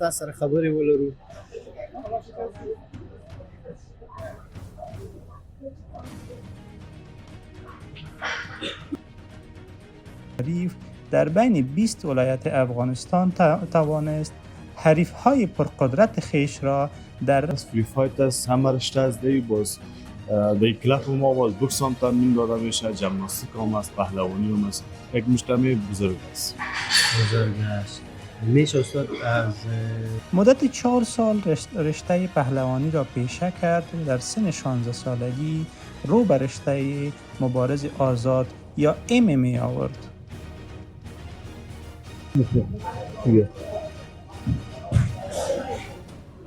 تا سره خبرې ولرو. شریف در بین 20 ولایت افغانستان توانست حریف‌های پرقدرت خیش را در فری فایترز همه رشته از دی باز در کلاب ما باز بوکس هم تمرین داده میشه، ژیمناستیک هم است، پهلوانی هم است. یک مجتمع بزرگ است. میشه استاد از مدت 4 سال رشته پهلوانی را پیشه کرد. در سن 16 سالگی رو به رشته مبارز آزاد یا MMA آورد.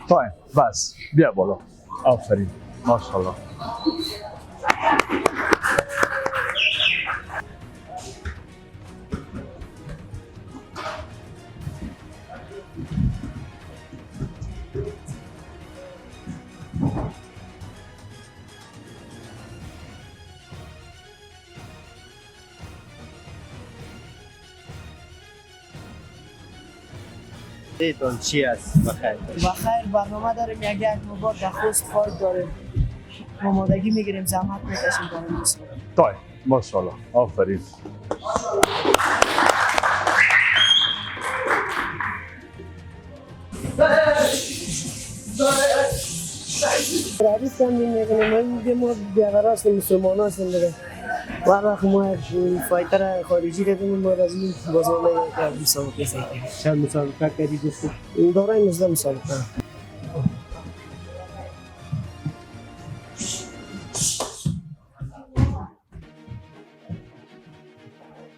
تایم بس بیا بالا. آفرین ماشاءالله. دیتون چی است؟ بخیر بخیر. برنامه داریم یک مبار در خوست فایت داریم. آمادگی میگیریم، زحمت میکشیم برای بسیار. تایم ماشاءالله. آفرین. روی تمرین میکنیم. من میگم ما بیاوراست مسلمان هستیم دیگه. وقت ما فایتر خارجی دیدیم ما از این بازار نگاه مسابقه سایتیم. چند مسابقه کردی دوستو؟ دارای 19 مسابقه.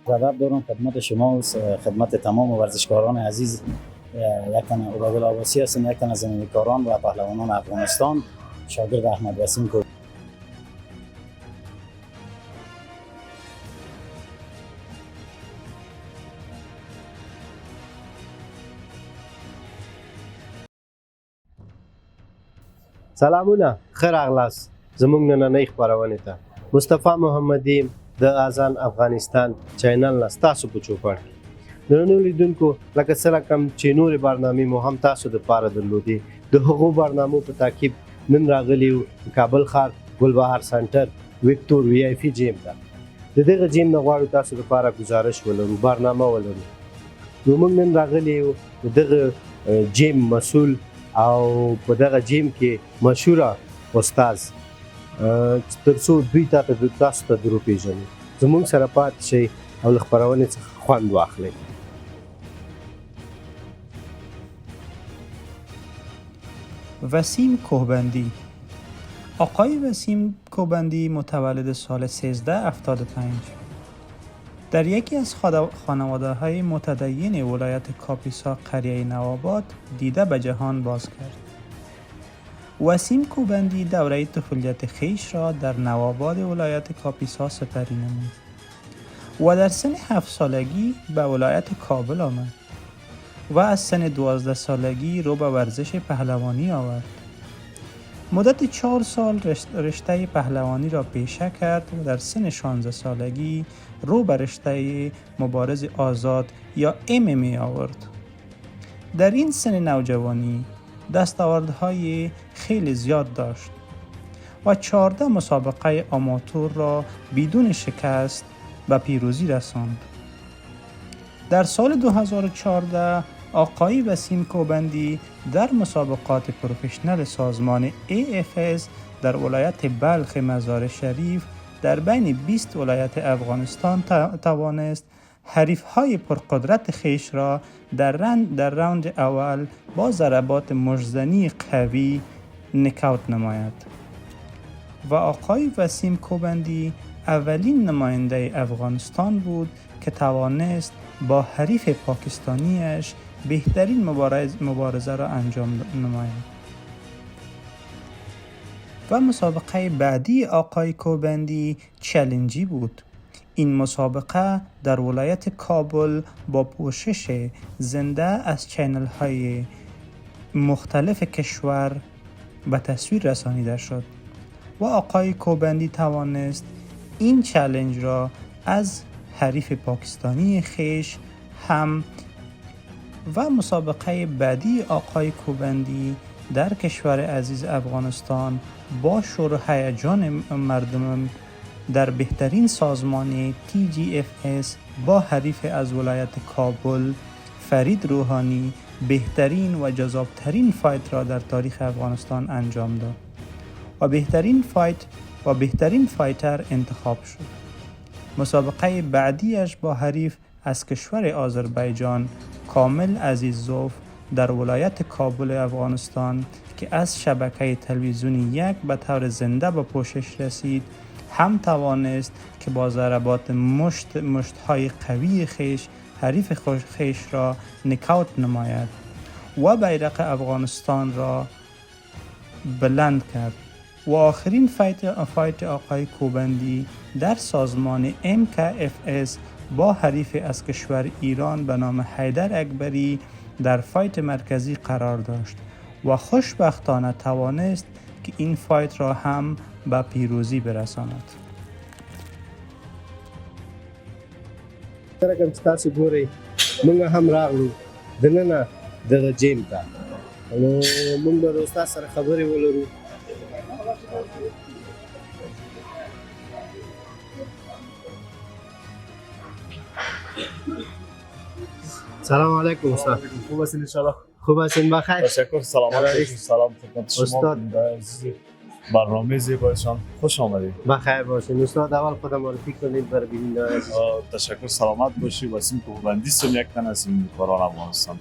ادب دارم خدمت شما و خدمت تمام ورزشکاران عزیز. یک تن عبادل عباسی هستم، یک تن از زمینیکاران و پهلوانان افغانستان، شاگرد احمد وسیم کو. سلامونه، خیر اغلاس. زمونږ نننۍ خپرونې ته مصطفی محمدي د اذان افغانستان چینل نه ستاسو په چوپړ کې. درنو لیدونکو، لکه څرنګه کوم چې نورې برنامې مو هم تاسو دپاره درلودې، د هغو برنامو په تعقیب نن راغلي یو کابل ښار ګلبهار سنټر ویکټور وی آی پي جیم ته. د دغه جیم نه غواړو تاسو لپاره ګزارش ولرو، برنامه ولرو. نو موږ نن راغلي یو د دغه جیم مسؤل او په دغه جیم کې مشهوره استاد تر څو دوی تاسو ته در وپېژني. زموږ سره پاتې شئ او له خپرونې څخه خوند واخلئ. وسیم کوهبندی. آقای وسیم کوهبندی متولد سال 1375 در یکی از خانواده‌های متدین ولایت کاپیسا قریه نوآباد دیده به جهان باز کرد. وسیم کوهبندی دوره طفولیت خیش را در نوآباد ولایت کاپیسا سپری نمود و در سن 7 سالگی به ولایت کابل آمد و از سن 12 سالگی رو به ورزش پهلوانی آورد. مدت 4 سال رشته پهلوانی را پیشه کرد و در سن 16 سالگی رو به رشته مبارز آزاد یا MMA آورد. در این سن نوجوانی دستاوردهای خیلی زیاد داشت و 14 مسابقه آماتور را بدون شکست به پیروزی رساند. در سال 2014 آقای وسیم کوهبندی در مسابقات پروفشنل سازمان AFS در ولایت بلخ مزار شریف در بین 20 ولایت افغانستان توانست حریف‌های پرقدرت خیش را در راوند اول با ضربات مژدنی قوی نکاوت نماید و آقای وسیم کوهبندی اولین نماینده افغانستان بود که توانست با حریف پاکستانیش بهترین مبارزه را انجام نماید. و مسابقه بعدی آقای کوهبندی چالنجی بود. این مسابقه در ولایت کابل با پوشش زنده از چینل های مختلف کشور به تصویر رسانیده شد و آقای کوهبندی توانست این چالش را از حریف پاکستانی خیش هم و مسابقه بعدی آقای کوبندی در کشور عزیز افغانستان با شور و هیجان مردم در بهترین سازمان TGFS با حریف از ولایت کابل فرید روحانی بهترین و جذابترین فایت را در تاریخ افغانستان انجام داد و بهترین فایتر انتخاب شد. مسابقه بعدیش با حریف از کشور آذربایجان کامل عزیزوف در ولایت کابل افغانستان که از شبکه تلویزیونی یک به طور زنده به پوشش رسید هم توانست که با ضربات مشت‌های قوی خیش حریف خیش را نکاوت نماید و بیرق افغانستان را بلند کرد و آخرین فایت آقای کوبندی در سازمان MKFS با حریف از کشور ایران به نام حیدر اکبری در فایت مرکزی قرار داشت و خوشبختانه توانست که این فایت را هم به پیروزی برساند. سره کوم چې تاسو ګورئ موږ هم راغلو دننه دغه جیم ته نو موږ به د استاد سره خبرې ولرو. سلام علیکم استاد. خوب هستین انشالله؟ خوب هستین؟ بخیر؟ تشکر. سلامت باشید. سلام خدمت شما استاد. عزیز. برنامه زیبایشان خوش آمدید. بخیر باشین استاد. اول خودم معرفی کنید برای بیننده عزیز. تشکر. سلامت باشی. وسیم کوبندی سم یک تن از کاران افغانستان.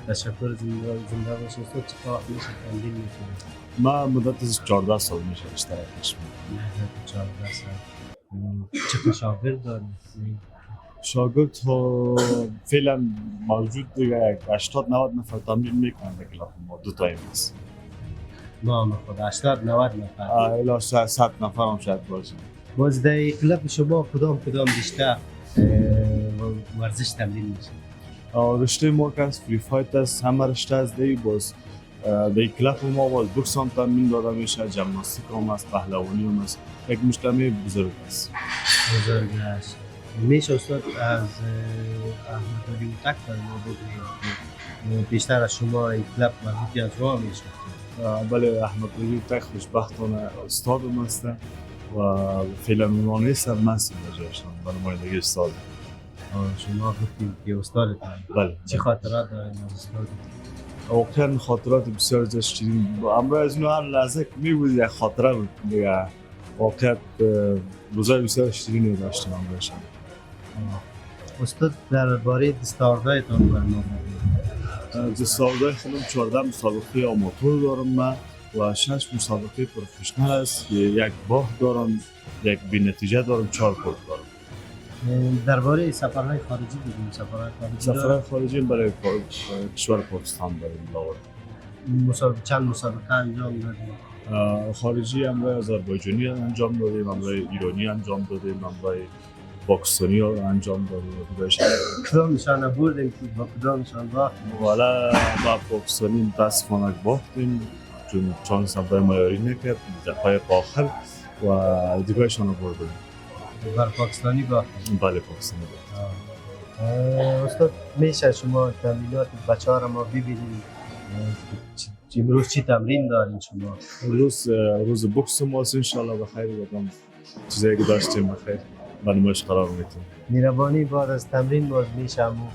تشکر. زنده باشید استاد. چه وقت میشه تمرین میکنید؟ ما مدت از 14 سال میشه اشتراکش میکنم. 14 سال. چه شاگرد دارید؟ شاگرد ها فعلا موجود دیگه 80-90 نفر تمرین میکنن در کلاس ما. دو تایم است. نام خدا 80-90 نفر. الا 100 نفر هم شاید باشه. باز در کلاب شما کدام بیشتر ورزش تمرین میشه؟ رشته ما که از فری فایت است، همه رشته از دی باز در کلاب ما باز بوکس هم تمرین داده میشه، ژیمناستیک هم است، پهلوانی هم است. یک مجتمع بزرگ است. بزرگ است. میشه استاد از احمد علی اوتک در ما بگویید بیشتر از شما این کلاب مربوطی از راه میشه؟ بله، احمد علی اوتک خوشبختانه استادم است و فعلا اونها نیستن، من هستم در جایشان به نمایندگی استاد. شما گفتید که استادتان. بله. چه خاطرات دارید از استاد؟ واقعا خاطرات بسیار داشتیم. اما از اینو هر لحظه که می‌بود یک خاطره بود دیگه. واقعا روزای بسیار شیرینی داشتیم امروز. استاد درباره دستاوردهایتان برنامه بگید. دستاوردهای خودم 14 مسابقه آماتور دارم من و 6 مسابقه پروفشنال است که یک باخت دارم، یک بی‌نتیجه دارم، 4 برد دارم. درباره سفرهای خارجی بگیم. سفرهای خارجی برای کشور پاکستان داریم. چند مسابقه انجام دادیم؟ خارجی امروز آذربایجانی انجام دادیم، امروز ایرانی انجام دادیم، امروز پاکستانی ها انجام دادیم. کدام نشانه بردیم که با کدام نشان باختیم؟ والا با پاکستانی متاسفانه باختیم چون چانس هم برای مایاری نکرد دفعه آخر و دیگهشان رو بردیم. بر پاکستانی باختیم؟ بله پاکستانی باختیم. استاد میشه شما تمرینات بچه ها را ما ببینیم؟ امروز چی تمرین دارین شما؟ امروز روز بوکس ماست انشالله بخیر بودم. چیزایی که داشتیم بخیر و نمایش قرار میتونیم. میربانی بعد از تمرین باز میشه همون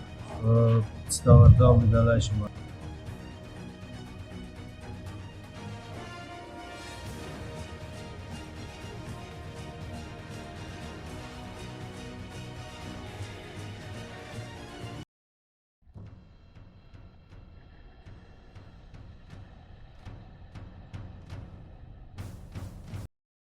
دستاوردها و مدالای شما.